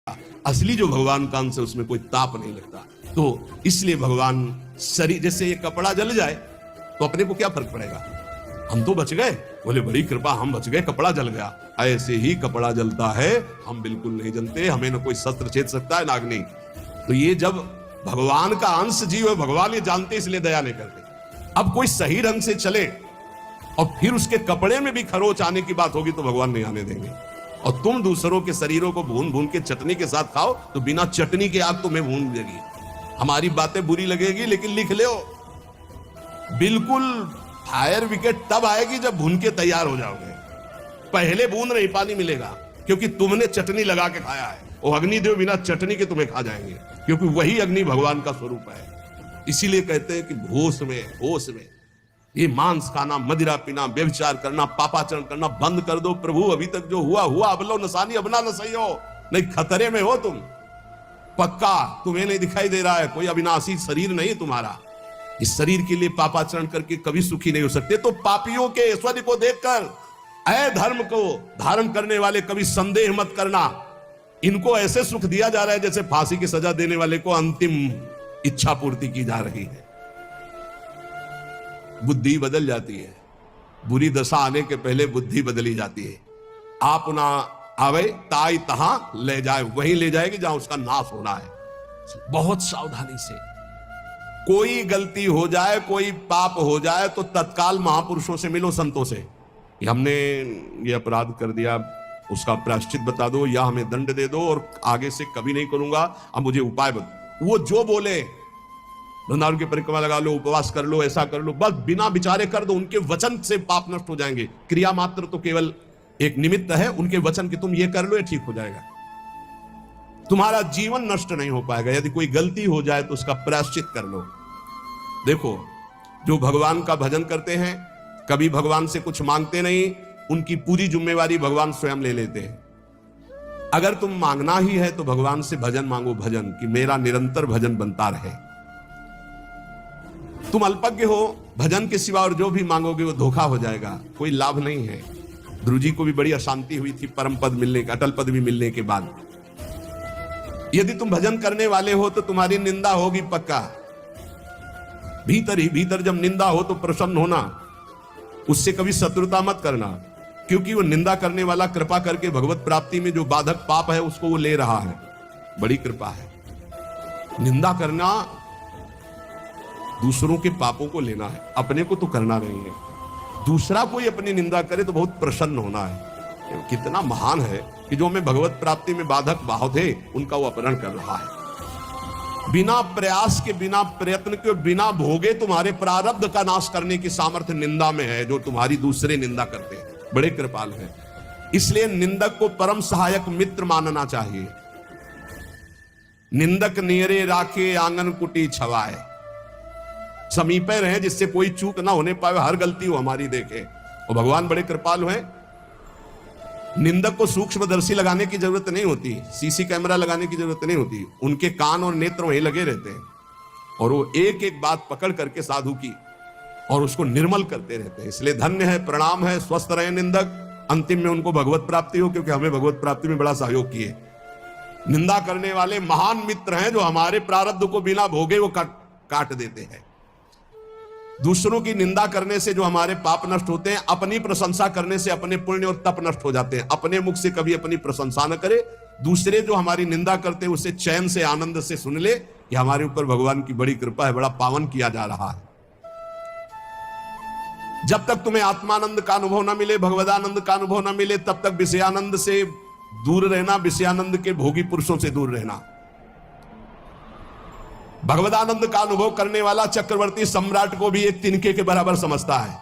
असली जो भगवान का अंश है उसमें कोई ताप नहीं लगता। तो इसलिए भगवान शरीर, जैसे ये कपड़ा जल जाए तो अपने को क्या फर्क पड़ेगा, हम तो बच गए, बोले बड़ी कृपा हम बच गए, कपड़ा जल गया। ऐसे ही कपड़ा जलता है, हम बिल्कुल नहीं जलते, हमें न कोई शस्त्र छेद सकता है नाग नहीं। तो ये जब भगवान का अंश जीव है, भगवान ये जानते इसलिए दया नहीं करते। अब कोई सही ढंग से चले और फिर उसके कपड़े में भी खरोच आने की बात होगी तो भगवान नहीं आने देंगे। और तुम दूसरों के शरीरों को भून भून के चटनी के साथ खाओ तो बिना चटनी के आग तुम्हें भून देगी। हमारी बातें बुरी लगेगी लेकिन लिख लो, बिल्कुल फायर विकेट तब आएगी जब भून के तैयार हो जाओगे। पहले बूंद नहीं पानी मिलेगा क्योंकि तुमने चटनी लगा के खाया है। वो अग्निदेव बिना चटनी के तुम्हें खा जाएंगे क्योंकि वही अग्नि भगवान का स्वरूप है। इसीलिए कहते हैं कि होश में ये मांस खाना, मदिरा पीना, व्यभिचार करना, पापाचरण करना बंद कर दो। प्रभु अभी तक जो हुआ हुआ, अब लो नसानी, अब ना सही हो, नहीं खतरे में हो तुम पक्का। तुम्हें नहीं दिखाई दे रहा है, कोई अविनाशी शरीर नहीं तुम्हारा। इस शरीर के लिए पापाचरण करके कभी सुखी नहीं हो सकते। तो पापियों के ऐश्वर्य को देखकर अधर्म को धारण करने वाले कभी संदेह मत करना। इनको ऐसे सुख दिया जा रहा है जैसे फांसी की सजा देने वाले को अंतिम इच्छा पूर्ति की जा रही है। बुद्धि बदल जाती है, बुरी दशा आने के पहले बुद्धि बदली जाती है। आप ना आवे ताई तहां ले जाए, वहीं ले जाएगी जहां उसका नाश होना है। बहुत सावधानी से, कोई गलती हो जाए, कोई पाप हो जाए तो तत्काल महापुरुषों से मिलो, संतों से। हमने ये अपराध कर दिया, उसका प्रायश्चित बता दो या हमें दंड दे दो और आगे से कभी नहीं करूंगा, अब मुझे उपाय बता। वो जो बोले, वृंदावन की परिक्रमा लगा लो, उपवास कर लो, ऐसा कर लो, बस बिना विचारे कर दो। उनके वचन से पाप नष्ट हो जाएंगे। क्रिया मात्र तो केवल एक निमित्त है, उनके वचन की तुम ये कर लो, ये ठीक हो जाएगा। तुम्हारा जीवन नष्ट नहीं हो पाएगा। यदि कोई गलती हो जाए तो उसका प्रायश्चित कर लो। देखो, जो भगवान का भजन करते हैं, कभी भगवान से कुछ मांगते नहीं, उनकी पूरी जिम्मेवारी भगवान स्वयं ले लेते हैं। अगर तुम मांगना ही है तो भगवान से भजन मांगो, भजन कि मेरा निरंतर भजन बनता रहे। तुम अल्पज्ञ हो, भजन के सिवा और जो भी मांगोगे वो धोखा हो जाएगा, कोई लाभ नहीं है। ध्रुव जी को भी बड़ी अशांति हुई थी परम पद मिलने का, अटल पद भी मिलने के बाद। यदि तुम भजन करने वाले हो तो तुम्हारी निंदा होगी पक्का। भीतर ही भीतर जब निंदा हो तो प्रसन्न होना, उससे कभी शत्रुता मत करना, क्योंकि वो निंदा करने वाला कृपा करके भगवत प्राप्ति में जो बाधक पाप है उसको वो ले रहा है। बड़ी कृपा है। निंदा करना दूसरों के पापों को लेना है, अपने को तो करना नहीं है। दूसरा कोई अपनी निंदा करे तो बहुत प्रसन्न होना है। कितना महान है कि जो हमें भगवत प्राप्ति में बाधक भाव थे उनका वो अपहरण कर रहा है। बिना प्रयास के, बिना प्रयत्न के, बिना भोगे तुम्हारे प्रारब्ध का नाश करने की सामर्थ्य निंदा में है, जो तुम्हारी दूसरे निंदा करते हैं। बड़े कृपाल है। इसलिए निंदक को परम सहायक मित्र मानना चाहिए। निंदक नियरे राखे आंगन कुटी छवाए, समीपे रहे जिससे कोई चूक ना होने पाए, हर गलती वो हमारी देखे। और भगवान बड़े कृपालु हैं। निंदक को सूक्ष्मदर्शी लगाने की जरूरत नहीं होती, सीसी कैमरा लगाने की जरूरत नहीं होती। उनके कान और नेत्र वहीं लगे रहते हैं और वो एक एक बात पकड़ करके साधु की और उसको निर्मल करते रहते हैं। इसलिए धन्य है, प्रणाम है, स्वस्थ रहे निंदक। अंतिम में उनको भगवत प्राप्ति हो, क्योंकि हमें भगवत प्राप्ति में बड़ा सहयोग किए। निंदा करने वाले महान मित्र हैं जो हमारे प्रारब्ध को बिना भोगे वो काट देते हैं। दूसरों की निंदा करने से जो हमारे पाप नष्ट होते हैं, अपनी प्रशंसा करने से अपने पुण्य और तप नष्ट हो जाते हैं। अपने मुख से कभी अपनी प्रशंसा न करे, दूसरे जो हमारी निंदा करते हैं उसे चैन से, आनंद से सुन ले कि हमारे ऊपर भगवान की बड़ी कृपा है, बड़ा पावन किया जा रहा है। जब तक तुम्हें आत्मानंद का अनुभव न मिले, भगवदानंद का अनुभव न मिले, तब तक विषयानंद से दूर रहना, विषयानंद के भोगी पुरुषों से दूर रहना। भगवदानंद का अनुभव करने वाला चक्रवर्ती सम्राट को भी एक तिनके के बराबर समझता है।